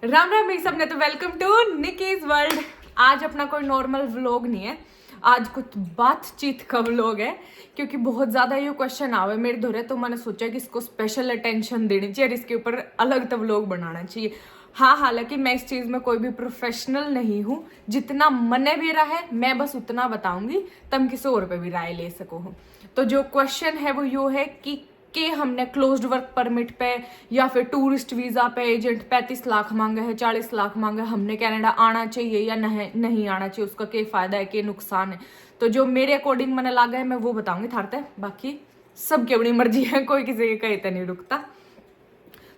राम राम भाई सबने, तो वेलकम टू निकीज वर्ल्ड। आज अपना कोई नॉर्मल व्लॉग नहीं है, आज कुछ बातचीत का व्लॉग है क्योंकि बहुत ज़्यादा ये क्वेश्चन आवे मेरे धोरे, तो मैंने सोचा कि इसको स्पेशल अटेंशन देनी चाहिए और इसके ऊपर अलग तो व्लॉग बनाना चाहिए। हाँ, हालांकि मैं इस चीज़ में कोई भी प्रोफेशनल नहीं हूँ, जितना मन भी रहा है मैं बस उतना बताऊंगी, तुम किसी और पे भी राय ले सको हो। तो जो क्वेश्चन है वो यो है कि हमने क्लोज्ड वर्क परमिट पे या फिर टूरिस्ट वीजा पे एजेंट 35 लाख मांगा है, 40 लाख मांगा है, हमने कनाडा आना चाहिए या नहीं आना चाहिए, उसका क्या फायदा है, क्या नुकसान है। तो जो मेरे अकॉर्डिंग मैंने लगा है मैं वो बताऊंगी थारते, बाकी सबकी अपनी मर्जी है, कोई किसी के कहीं तो नहीं रुकता।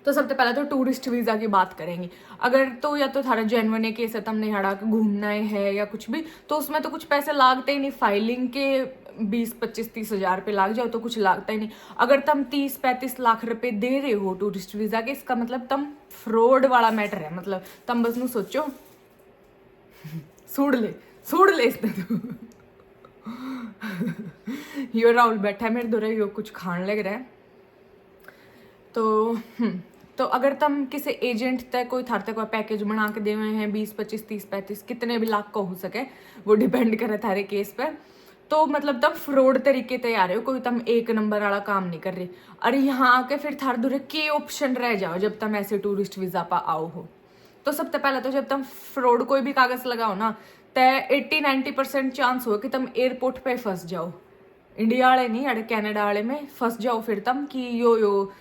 तो सबसे पहले तो टूरिस्ट वीजा की बात करेंगे। अगर तो या तो थारा जेन्युइन केस है, तुमने हड़ा घूमना है या कुछ भी, तो उसमें तो कुछ पैसे लागते ही नहीं, फाइलिंग के 20-25-30 हज़ार रुपये लाग जाओ तो कुछ लागता ही नहीं। अगर तुम 30-35 लाख रुपए दे रहे हो टूरिस्ट वीजा के, इसका मतलब तुम फ्रॉड वाला मैटर है। मतलब तुम बस नू सोचो सूड़ ले इसने तो यो राहुल बैठा है मेरे दो यो कुछ खान लग रहा है। तो अगर तुम किसी एजेंट तक कोई थार तक पैकेज बना के दे हुए हैं 20-25-30-35 कितने भी लाख का हो सके, वो डिपेंड करे थारे केस पे, तो मतलब तुम फ्रॉड तरीके ते आ रहे हो, कोई तुम एक नंबर वाला काम नहीं कर रहे। और यहाँ आके फिर थार दूर के ऑप्शन रह जाओ जब तुम ऐसे टूरिस्ट वीजा पा आओ हो। तो सबसे पहले तो जब तुम फ्रॉड कोई भी कागज लगाओ ना, तो 80-90% चांस हो कि तुम एयरपोर्ट पे फंस जाओ। इंडिया वाले नहीं, अरे कनाडा वाले में फंस जाओ फिर तुम कि यो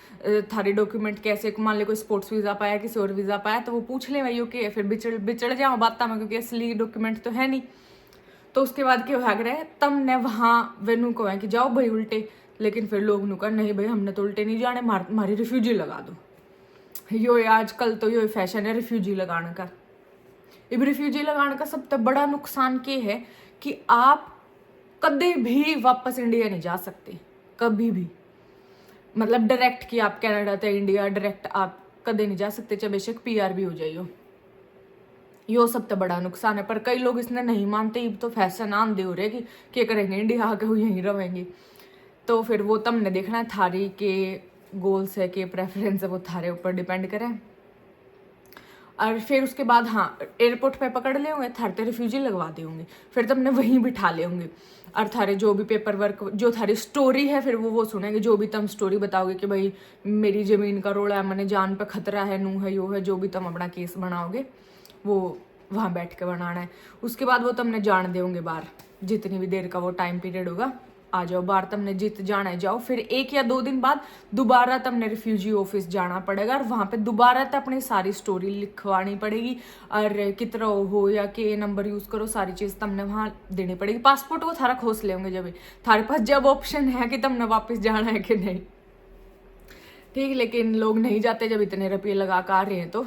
थारे डॉक्यूमेंट कैसे, मान ले कोई स्पोर्ट्स वीजा पाया, किसी और वीजा पाया, तो वो पूछ ले भाई ओके, फिर बिचड़ जाओ बात में, क्योंकि असली डॉक्यूमेंट तो है नहीं। तो उसके बाद क्या भाग रहे तम ने वहाँ वेनू को है कि जाओ भाई उल्टे, लेकिन फिर लोग नु का नहीं भाई हमने तो उल्टे नहीं जाने, मारी रिफ्यूजी लगा दो। यो आजकल तो यो फैशन है रिफ्यूजी लगाने का। अब रिफ्यूजी लगाने का सबसे बड़ा नुकसान क्या है कि आप कभी भी वापस इंडिया नहीं जा सकते, कभी भी। मतलब डायरेक्ट कि आप कनाडा तो इंडिया डायरेक्ट आप कदे नहीं जा सकते, चाहे बेशक PR भी हो जाइयो। यो सबसे बड़ा नुकसान है, पर कई लोग इसने नहीं मानते। अब तो फैशन आन दे हो रहे कि क्या करेंगे, इंडिया आके वो यहीं रहेंगे। तो फिर वो तुमने देखना है, थारी के गोल्स है के प्रेफरेंस है, वो थारे ऊपर डिपेंड करे। और फिर उसके बाद हाँ, एयरपोर्ट पे पकड़ ले होंगे, थारे रिफ्यूजी लगवा दे होंगे, फिर तुमने वहीं बिठा ले होंगे। और थारे जो भी पेपर वर्क, जो थारी स्टोरी है, फिर वो सुनेंगे। जो भी तुम स्टोरी बताओगे कि भाई मेरी ज़मीन का रोड़ा है, मैंने जान पे खतरा है, नू है, यो है, जो भी तुम अपना केस बनाओगे वो वहाँ बैठ के बनाना है। उसके बाद वो तुमने जान देंगे बाहर, जितनी भी देर का वो टाइम पीरियड होगा, आ जाओ बाहर, तुमने जित जाना है जाओ। फिर 1 या 2 दिन बाद दोबारा तुमने रिफ्यूजी ऑफिस जाना पड़ेगा और वहाँ पे दोबारा तो अपनी सारी स्टोरी लिखवानी पड़ेगी, और कितना हो या के नंबर यूज़ करो, सारी चीज़ तुमने वहाँ देनी पड़ेगी। पासपोर्ट वो थारा खोस लेंगे जब थारे पास जब ऑप्शन है कि तुमने वापस जाना है कि नहीं, ठीक। लेकिन लोग नहीं जाते जब इतने रुपये लगा कर आ रहे हैं। तो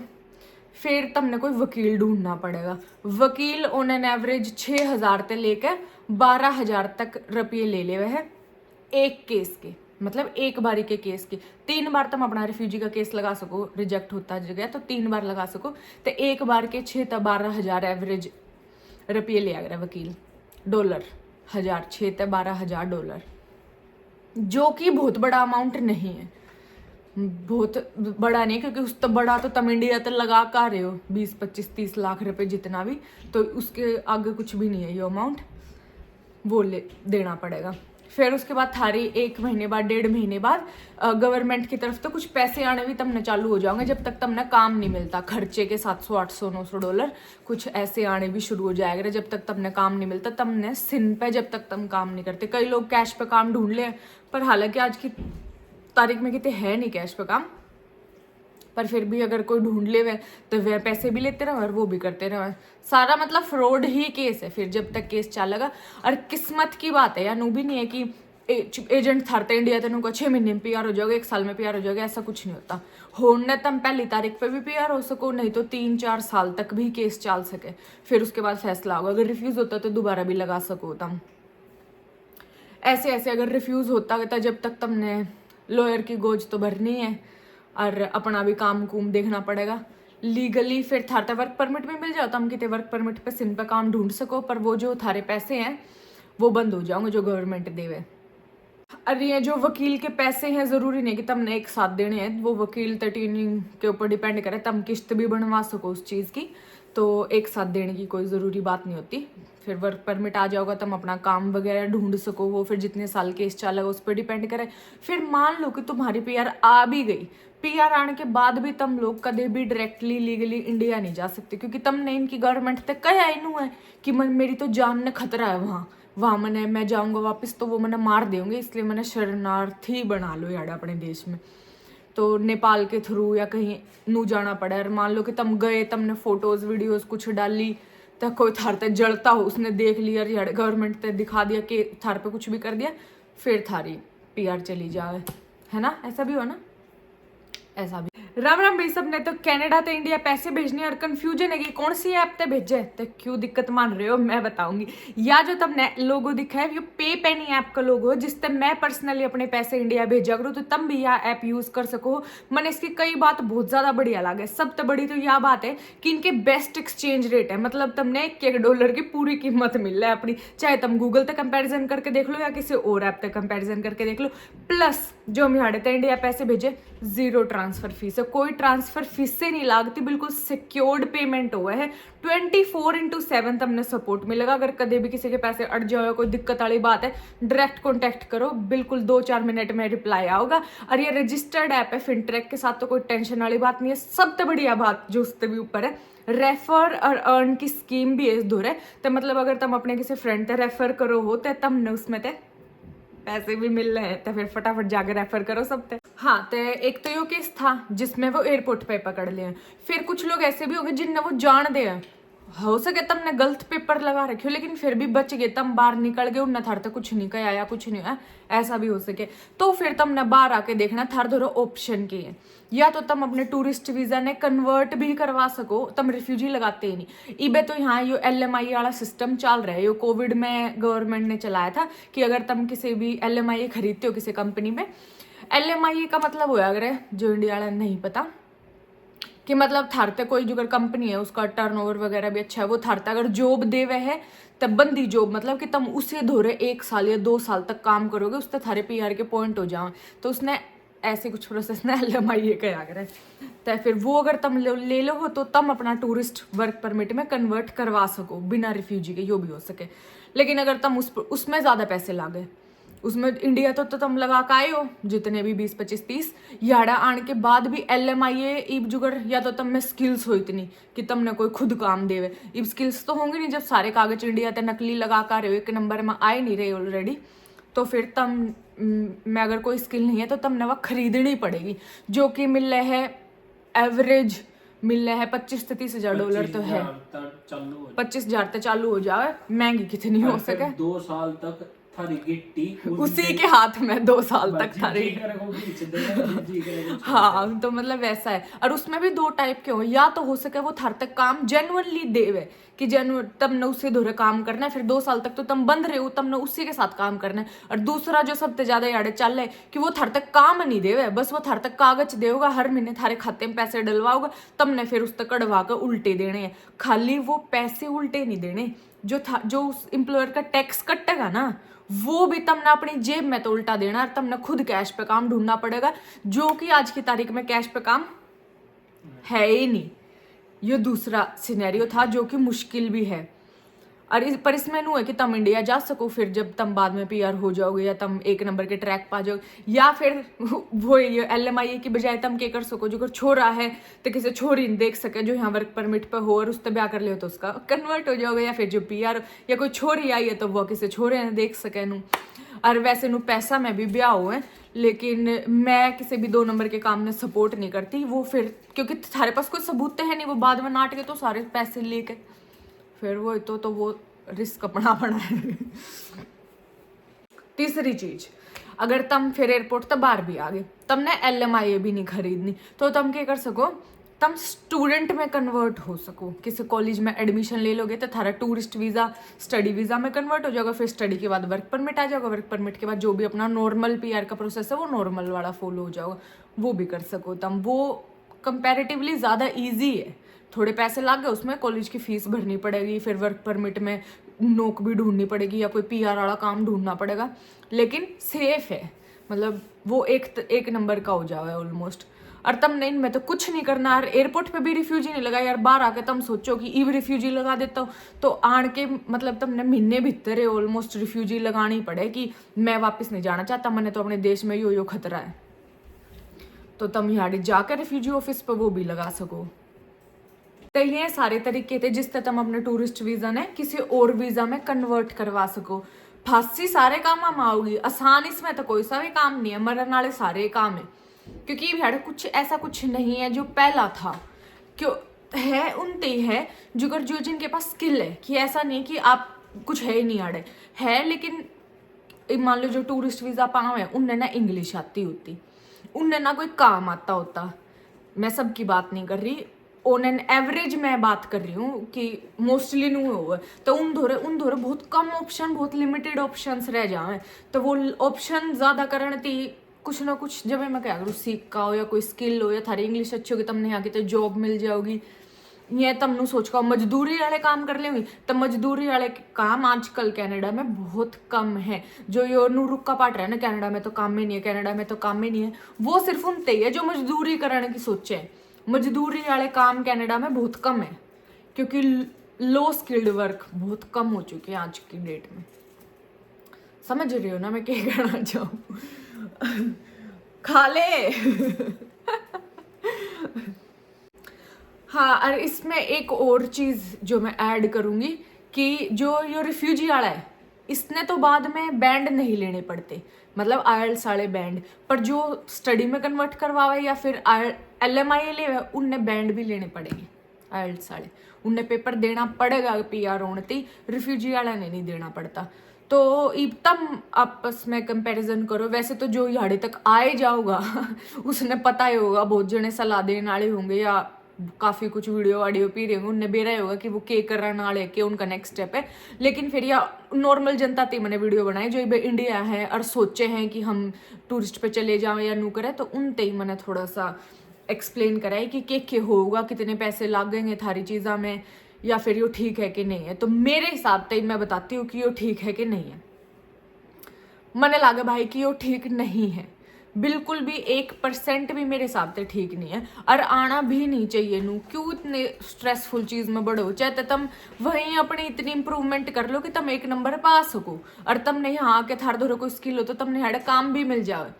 फिर तुमने कोई वकील ढूंढना पड़ेगा। वकील ऑन एन एवरेज 6,000 से लेकर 12,000 तक रुपये ले हुए हैं एक केस के, मतलब एक बारी के केस के। 3 बार तुम अपना रिफ्यूजी का केस लगा सको, रिजेक्ट होता जगह तो 3 बार लगा सको, तो एक बार के 6 से 12,000 एवरेज रुपये ले आ गया वकील। $1,000 6 से 12,000 $, जो कि बहुत बड़ा अमाउंट नहीं है, बहुत बड़ा नहीं, क्योंकि उस तो बड़ा तो तुम इंडिया तो लगा कर रहे हो 20-25-30 लाख रुपए जितना भी, तो उसके आगे कुछ भी नहीं है ये अमाउंट, वो ले देना पड़ेगा। फिर उसके बाद थारी 1 महीने बाद 1.5 महीने बाद गवर्नमेंट की तरफ तो कुछ पैसे आने भी तुमने चालू हो जाओगे, जब तक तुमने काम नहीं मिलता। खर्चे के 700 800 900 $, कुछ ऐसे आने भी शुरू हो जाएगा जब तक तुमने काम नहीं मिलता। तुमने सिन पे जब तक तुम काम नहीं करते, कई लोग कैश पे काम ढूंढ ले, पर हालांकि आज की तारीख में कितने है नहीं कैश पे काम, पर फिर भी अगर कोई ढूंढ ले वह तो वह पैसे भी लेते रहो और वो भी करते रहो। सारा मतलब फ्रॉड ही केस है फिर जब तक केस चलेगा। और किस्मत की बात है यार, नू भी नहीं है कि एजेंट थारते इंडिया तेनू को 6 महीने में PR हो जाओगे, 1 साल में PR हो जाओगे, ऐसा कुछ नहीं होता। होने तुम पहली तारीख पे भी PR हो सको, नहीं तो 3-4 साल तक भी केस चल सके, फिर उसके बाद फैसला होगा। अगर रिफ्यूज होता तो दोबारा भी लगा सको तुम। ऐसे ऐसे अगर रिफ्यूज होता तो जब तक तुमने लॉयर की गोज तो भरनी है और अपना भी काम कूम देखना पड़ेगा लीगली। फिर थारता वर्क परमिट भी मिल जाओ, तुम कितने वर्क परमिट पे सिन पे काम ढूंढ सको, पर वो जो थारे पैसे हैं वो बंद हो जाओगे जो गवर्नमेंट देवे। और ये जो वकील के पैसे हैं जरूरी नहीं कि तुमने एक साथ देने हैं, वो वकील ट्रेनिंग के ऊपर डिपेंड करे, तुम किस्त भी बनवा सको उस चीज़ की, तो एक साथ देने की कोई ज़रूरी बात नहीं होती। फिर वर्क परमिट आ जाओगा, तुम अपना काम वगैरह ढूंढ सको, वो फिर जितने साल केस चलेगा उस पर डिपेंड करे। फिर मान लो कि तुम्हारी पीआर आ भी गई, पीआर आने के बाद भी तुम लोग कदे भी डायरेक्टली लीगली इंडिया नहीं जा सकते, क्योंकि तुमने इनकी गवर्नमेंट तक कहा इनू है कि मेरी तो जान ने खतरा है वहाँ मैंने मैं जाऊंगा वापस तो वो मैंने मार देंगे, इसलिए मैंने शरणार्थी बना लो यार अपने देश में। तो नेपाल के थ्रू या कहीं नू जाना पड़ा, और मान लो कि तुम गए, तुमने फोटोज वीडियोस कुछ डाली, तो कोई थार ते जलता हो, उसने देख लिया यार गवर्नमेंट ते दिखा दिया कि थार पे कुछ भी कर दिया, फिर थारी पीआर चली जाए, है ना? ऐसा भी हो ना, ऐसा भी। राम राम भाई सब ने। तो कनाडा तो इंडिया पैसे भेजने और कंफ्यूजन है कि कौन सी ऐप ते भेजे, तो क्यों दिक्कत मान रहे हो मैं बताऊंगी। या जो तुमने लोगो दिखा है ये पे पेनी ऐप का लोगो है, जिससे मैं पर्सनली अपने पैसे इंडिया भेजा करूँ, तो तुम भी यह ऐप यूज कर सको। मैंने इसकी कई बात बहुत ज्यादा बढ़िया लगे। सबसे बड़ी तो यह बात है कि इनके बेस्ट एक्सचेंज रेट है, मतलब तुमने $1 की पूरी कीमत मिल रहा है अपनी, चाहे तुम गूगल तक कंपेरिजन करके देख लो या किसी और ऐप तक कंपेरिजन करके देख लो। प्लस जो हम यहाँ इंडिया पैसे भेजे, 0 ट्रांसफर फीस है, कोई ट्रांसफर फीस से नहीं लागती, बिल्कुल सिक्योर्ड पेमेंट हुआ है। 24/7 तुमने सपोर्ट मिलेगा। अगर कभी भी किसी के पैसे अट जाओ, कोई दिक्कत वाली बात है, डायरेक्ट कॉन्टैक्ट करो, बिल्कुल 2-4 मिनट में रिप्लाई आओगा। और ये रजिस्टर्ड ऐप है फिनट्रैक के साथ, तो कोई टेंशन वाली बात नहीं है। सबसे बढ़िया बात जो उससे भी ऊपर है, रेफर और अर्न की स्कीम भी है इस दूर है। तो मतलब अगर तुम अपने किसी फ्रेंड ते रेफर करो हो तो तुमने उसमें ते पैसे भी मिल रहे हैं, तो फिर फटाफट जाकर रेफर करो सब ते। हाँ, तो एक तो यो केस था जिसमें वो एयरपोर्ट पे पकड़ लिए। फिर कुछ लोग ऐसे भी हो गए जिनने वो जान दे, हो सके तुमने गलत पेपर लगा रखे हो लेकिन फिर भी बच गए, तुम बाहर निकल गए, उन्हें थार तक कुछ नहीं कहा या कुछ नहीं है, ऐसा भी हो सके। तो फिर तुमने बाहर आके देखना थार धरो ऑप्शन की है, या तो तुम अपने टूरिस्ट वीजा ने कन्वर्ट भी करवा सको, तुम रिफ्यूजी लगाते ही नहीं। इबे तो यहाँ यो LMI वाला सिस्टम चल रहा है, यो कोविड में गवर्नमेंट ने चलाया था कि अगर तुम किसी भी LMI खरीदते हो किसी कंपनी में, LMI का मतलब होया अगर जो इंडिया वाला नहीं पता कि मतलब थारते कोई जो अगर कंपनी है उसका टर्नओवर वगैरह भी अच्छा है, वो थारता अगर जॉब देवे है तब बंदी जॉब, मतलब कि तुम उसे धोरे 1 साल या 2 साल तक काम करोगे, उससे थारे PR के पॉइंट हो जाओ। तो उसने ऐसे कुछ प्रोसेस ने LMI कया करे, तो फिर वो अगर तुम ले लो हो तो तुम अपना टूरिस्ट वर्क परमिट में कन्वर्ट करवा सको बिना रिफ्यूजी के, यो भी हो सके। लेकिन अगर तुम उसमें ज़्यादा पैसे लागे, उसमें इंडिया तो तुम लगा के आए हो जितने भी 20, 25, 30 याड़ा आने के बाद भी LMI इब जुगड़, या तो तुम में स्किल्स हो इतनी कि तुमने कोई खुद काम देवे। इब स्किल्स तो होंगे नहीं जब सारे कागज इंडिया ते नकली लगा कर रहे हो, 1 नंबर में आए नहीं रहे ऑलरेडी, तो फिर तुम में अगर कोई स्किल नहीं है तो तुमने वह खरीदनी पड़ेगी, जो कि मिल रहे है एवरेज मिल रहा है $25,000 तो है, 25,000 तक चालू हो जाए, महंगी कितनी हो सके। 2 साल तक थारी गिट्टी उसी के हाथ में 2 साल तक थारी। हाँ, तो मतलब वैसा है। और उसमें भी 2 टाइप के हो, या तो हो सके वो थार तक काम जेन्युइनली देवे कि तुमने उससे धोरे काम करना है, फिर 2 साल तक तो तुम बंद रहे हो, तुमने उसी के साथ काम करना है। और दूसरा जो सबसे ज्यादा याडे चल रहा है कि वो थार तक काम नहीं देवे, बस वो थार तक कागज देगा, हर महीने थारे खाते में पैसे डलवाओगा, तुमने फिर उस तक कड़वा कर उल्टे देने हैं। खाली वो पैसे उल्टे नहीं देने, जो उस एम्प्लॉयर का टैक्स कटेगा ना, वो भी तुमने अपनी जेब में तो उल्टा देना है, तुमने खुद कैश पे काम ढूंढना पड़ेगा, जो कि आज की तारीख में कैश पे काम है ही नहीं। ये दूसरा सिनेरियो था जो कि मुश्किल भी है। और पर इसमें नू है कि तुम इंडिया जा सको, फिर जब तुम बाद में PR हो जाओगे या तुम 1 नंबर के ट्रैक पा जाओगे, या फिर वो ये LMI की बजाय तुम क्या कर सको, जो अगर छोरा है तो किसी छोरी नहीं देख सके जो यहाँ वर्क परमिट पे हो और उससे ब्याह कर ले तो उसका कन्वर्ट हो जाओगे, या फिर जो PR या कोई छोरी आई है तो वो किसी छोरे ने देख सके नू। और वैसे नू पैसा में भी ब्याह हुए, लेकिन मैं किसी भी 2 नंबर के काम में सपोर्ट नहीं करती, वो फिर क्योंकि तुम्हारे पास कोई सबूत है नहीं, वो बाद में नाट के तो सारे पैसे लेके फिर वो वो रिस्क अपना पड़ा है। तीसरी चीज, अगर तुम फिर एयरपोर्ट तक बाहर भी आ गए, तुमने LMI भी नहीं खरीदनी, तो तुम क्या कर सको, तुम स्टूडेंट में कन्वर्ट हो सको। किसी कॉलेज में एडमिशन ले लोगे तो थारा टूरिस्ट वीजा स्टडी वीजा में कन्वर्ट हो जाएगा, फिर स्टडी के बाद वर्क परमिट आ जाएगा, वर्क परमिट के बाद जो भी अपना नॉर्मल PR का प्रोसेस है वो नॉर्मल वाला फॉलो हो जाएगा, वो भी कर सको तुम। वो कंपैरेटिवली ज़्यादा ईजी है, थोड़े पैसे लग गए उसमें, कॉलेज की फीस भरनी पड़ेगी, फिर वर्क परमिट में नौक भी ढूंढनी पड़ेगी या कोई PR वाला काम ढूंढना पड़ेगा, लेकिन सेफ है, मतलब वो एक नंबर का हो जावे ऑलमोस्ट। और तम नहीं, मैं तो कुछ नहीं करना यार, एयरपोर्ट पे भी रिफ्यूजी नहीं लगा यार, बाहर आके तुम सोचो कि इव रिफ्यूजी लगा देता हूँ तो आन के मतलब तुमने महीने भीतर है ऑलमोस्ट रिफ्यूजी लगानी पड़े कि मैं वापस नहीं जाना चाहता, मैंने तो अपने देश में यो खतरा है, तो तुम यहाँ जाकर रिफ्यूजी ऑफिस पर वो भी लगा सको। तो ये सारे तरीके थे जिससे तुम अपने टूरिस्ट वीजा ने किसी और वीजा में कन्वर्ट करवा सको। फांसी सारे काम हम आओगी, आसान इसमें तो कोई सा भी काम नहीं है, मरन वाले सारे काम है, क्योंकि यार कुछ ऐसा कुछ नहीं है जो पहला था, क्यों है उनते ही है जो जिनके पास स्किल है, कि ऐसा नहीं कि आप कुछ है ही नहीं आड़े है, लेकिन मान लो जो टूरिस्ट वीजा पाव है उनने ना इंग्लिश आती होती, उनने ना कोई काम आता होता, मैं सबकी बात नहीं कर रही, ऑन एन एवरेज मैं बात कर रही हूँ कि मोस्टली नहीं हुआ, तो उन धोरे बहुत कम ऑप्शन, बहुत लिमिटेड ऑप्शंस रह जाए, तो वो ऑप्शन ज़्यादा करने थी कुछ ना कुछ, जब मैं क्या करूँ सीख का हो या कोई स्किल हो या थारी इंग्लिश अच्छी होगी तब नहीं आगे तो जॉब मिल जाओगी, ये तब नु सोच का मजदूरी वाले काम कर लेंगी, तो मजदूरी वाले काम आजकल कनाडा में बहुत कम है, जो यो नु रुक्का पाट रहा है ना कनाडा में तो काम ही नहीं है, कनाडा में तो काम ही नहीं है, वो सिर्फ उनते ही है जो मजदूरी करने की सोचे है, मजदूरी वाले काम कनाडा में बहुत कम है, क्योंकि लो स्किल्ड वर्क बहुत कम हो चुकी है आज की डेट में, समझ रही हो ना मैं क्या कहना चाहूँ। खा ले। हाँ, और इसमें एक और चीज़ जो मैं ऐड करूँगी कि जो ये रिफ्यूजी वाला है इसने तो बाद में बैंड नहीं लेने पड़ते, मतलब IELTS वाले बैंड, पर जो स्टडी में कन्वर्ट करवावे या फिर LMI ले उनने बैंड भी लेने पड़ेंगे, IELTS वाले उनने पेपर देना पड़ेगा PR होने ती, रिफ्यूजी वाला ने नहीं देना पड़ता, तो तब आपस में कंपैरिजन करो। वैसे तो जो यहाँ तक आए जाओगा उसने पता ही होगा, बहुत जने सलाह देने वाले होंगे या काफ़ी कुछ वीडियो पी रहे होंगे, उनने बेरा ही होगा कि वो के करने वाले के उनका नेक्स्ट स्टेप है, लेकिन फिर या नॉर्मल जनता थी मैंने वीडियो बनाई जो इंडिया है और सोचे हैं कि हम टूरिस्ट पे चले जाएं या नू करें, तो उनते ही मैंने थोड़ा सा एक्सप्लेन कराई कि के होगा, कितने पैसे लागेंगे थारी चीज़ा में, या फिर यो ठीक है कि नहीं है। तो मेरे हिसाब से मैं बताती हूँ कि यो ठीक है कि नहीं है। मैंने लगा भाई कि यो ठीक नहीं है, बिल्कुल भी 1% भी मेरे हिसाब से ठीक नहीं है, और आना भी नहीं चाहिए नू, क्यों इतने स्ट्रेसफुल चीज़ में बढ़ो, चाहे तुम वहीं अपनी इतनी इंप्रूवमेंट कर लो कि तुम 1 नंबर पा सको, और तुम नहीं यहाँ आके थार धोरे कोई स्किल हो तो तुमने यहाँ काम भी मिल जाए,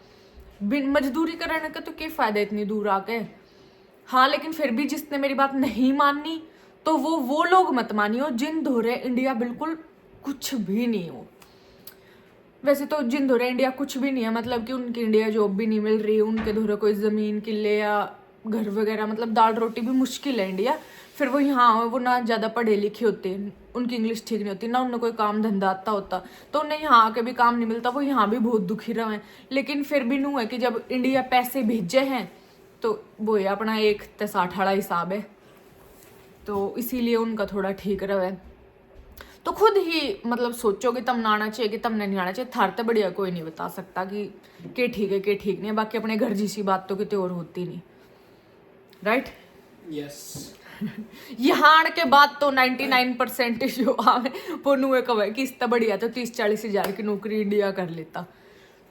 बिन मजदूरी करने का तो क्या फ़ायदा इतनी दूर आके। हाँ, लेकिन फिर भी जिसने मेरी बात नहीं मानी तो वो लोग मत मानियो जिन धोरे इंडिया बिल्कुल कुछ भी नहीं हो। वैसे तो जिन धोरे इंडिया कुछ भी नहीं है, मतलब कि उनकी इंडिया जॉब भी नहीं मिल रही, उनके धोरे कोई ज़मीन किले या घर वगैरह, मतलब दाल रोटी भी मुश्किल है इंडिया, फिर वो यहाँ वो ना ज़्यादा पढ़े लिखे होते, उनकी इंग्लिश ठीक नहीं होती, ना उन्हें कोई काम धंधा आता होता, तो उन्हें यहाँ आके भी काम नहीं मिलता, वो यहाँ भी बहुत दुखी रहे। लेकिन फिर भी नू है कि जब इंडिया पैसे भेजे हैं तो वो है अपना 1/60 वाला हिसाब है, तो इसीलिए उनका थोड़ा ठीक रहे। तो खुद ही मतलब सोचो कि तम ना आना चाहिए कि तम नहीं आना चाहिए, थार तो बढ़िया कोई नहीं बता सकता कि ठीक है कि ठीक नहीं है, बाकी अपने घर जैसी बात तो कितने और होती नहीं, राइट? यस। यहाँ आने के बाद तो 99% जो आवे वो नुए कवे कि इससे बढ़िया तो 30-40 हज़ार की नौकरी इंडिया कर लेता,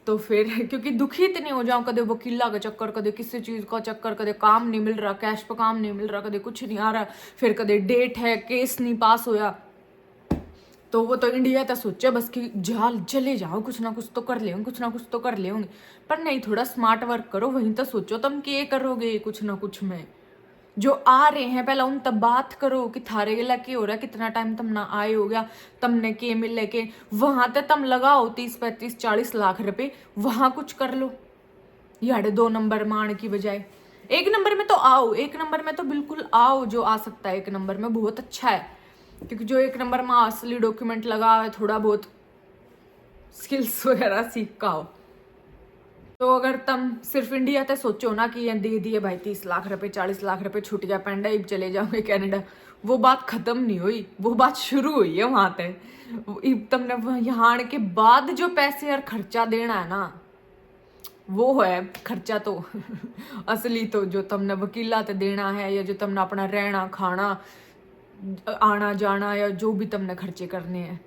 तो फिर क्योंकि दुखी इतने हो जाऊँ, कदे वकीला का चक्कर, कदे किसी चीज़ का चक्कर, कदे काम नहीं मिल रहा, कैश पर काम नहीं मिल रहा, कदे कुछ नहीं आ रहा, फिर कदे डेट है, केस नहीं पास होया, तो वो तो इंडिया तो सोचे बस कि चले जाओ, कुछ ना कुछ तो कर ले, कुछ ना कुछ तो कर ले, पर नहीं, थोड़ा स्मार्ट वर्क करो, वहीं तो सोचो तुम क्या करोगे कुछ ना कुछ में। जो आ रहे हैं पहला उन तब बात करो कि थारे गला क्या हो रहा है, कितना टाइम तुम ना आए हो गया, तुमने के मिल के वहां तक तुम लगाओ 30-35-40 लाख रुपए, वहां कुछ कर लो, यार 2 नंबर मान की बजाय 1 नंबर में तो आओ, 1 नंबर में तो बिल्कुल आओ, जो आ सकता है 1 नंबर में बहुत अच्छा है, क्योंकि जो 1 नंबर में असली डॉक्यूमेंट लगा है, थोड़ा बहुत स्किल्स वगैरह सीख का हो। तो अगर तुम सिर्फ इंडिया तक सोचो ना कि ये दे दिए भाई 30 लाख रुपए 40 लाख रुपए छुट्टियां पेंडा इब चले जाओगे कनाडा, वो बात खत्म नहीं हुई, वो बात शुरू हुई है वहां तक। इब तुमने यहाँ आने के बाद जो पैसे और खर्चा देना है ना, वो है खर्चा तो असली तो जो तुमने वकीला ते देना है या जो तुमने अपना रहना खाना आना जाना या जो भी तुमने खर्चे करने हैं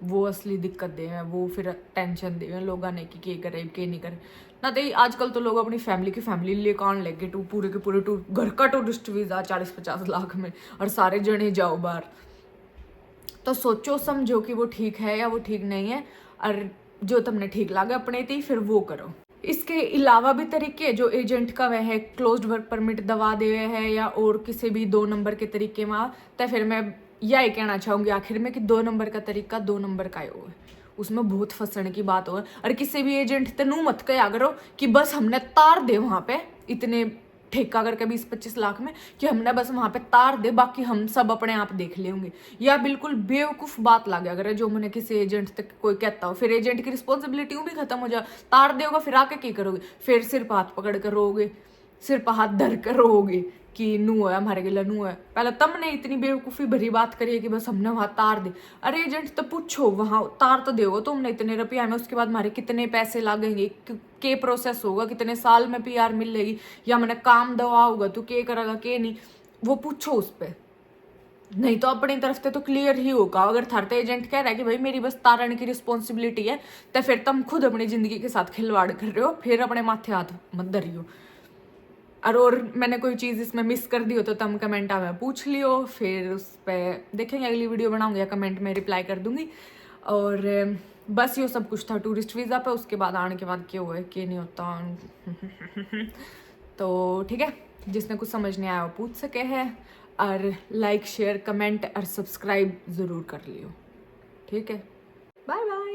वो असली दिक्कत दे हैं। वो फिर टेंशन दे हैं लोगों ने कि के करे के नहीं करे ना। तो आजकल तो लोग अपनी फैमिली लेकर आने लगे टू पूरे के पूरे टूर घर का टूरिस्ट वीज़ा 40-50 लाख में और सारे जने जाओ बाहर। तो सोचो समझो कि वो ठीक है या वो ठीक नहीं है और जो तुमने ठीक लगे अपने थी फिर वो करो। इसके अलावा भी तरीके जो एजेंट का वह है क्लोज्ड वर्क परमिट दवा दे है या और किसी भी 2 नंबर के तरीके में तो फिर मैं यही कहना चाहूँगी आखिर में कि 2 नंबर का तरीका 2 नंबर का ही हो, उसमें बहुत फंसने की बात हो। और किसी भी एजेंट तनू मत कया करो कि बस हमने तार दे वहाँ पे इतने ठेका करके 20-25 लाख में कि हमने बस वहाँ पे तार दे बाकी हम सब अपने आप देख लेंगे। या बिल्कुल बेवकूफ़ बात लगे अगर जो मैंने किसी एजेंट तक कोई कहता हो फिर एजेंट की रिस्पॉन्सिबिलिटी भी खत्म हो जाए। तार देगा फिर आके क्या करोगे, फिर सिर्फ हाथ पकड़ कर रोगे, सिर्फ हाथ धर कर रोगे कि नू है हमारे गिला नू है। पहले तुमने इतनी बेवकूफ़ी भरी बात करी है कि बस हमने वहाँ तार दे। अरे एजेंट तो पूछो वहाँ तार तो देगा तुमने इतने रुपया में, उसके बाद हमारे कितने पैसे लगेंगे, के प्रोसेस होगा, कितने साल में PR मिलेगी या मैंने काम दवा होगा तो के करेगा के नहीं, वो पूछो उस पर। नहीं तो अपनी तरफ से तो क्लियर ही होगा। अगर थर्ड एजेंट कह रहा है कि भाई मेरी बस तारण की रिस्पॉन्सिबिलिटी है तो फिर तुम खुद अपनी ज़िंदगी के साथ खिलवाड़ कर रहे हो, फिर अपने माथे हाथ मत धरियो। और मैंने कोई चीज़ इसमें मिस कर दी हो तो तुम कमेंट में पूछ लियो, फिर उस पर देखेंगे अगली वीडियो बनाऊंगी या कमेंट में रिप्लाई कर दूंगी। और बस ये सब कुछ था टूरिस्ट वीज़ा पे। उसके बाद आने के बाद क्या हुआ है क्या नहीं होता तो ठीक है, जिसने कुछ समझ नहीं आया वो पूछ सके है। और लाइक शेयर कमेंट और सब्सक्राइब ज़रूर कर लियो, ठीक है। Bye bye.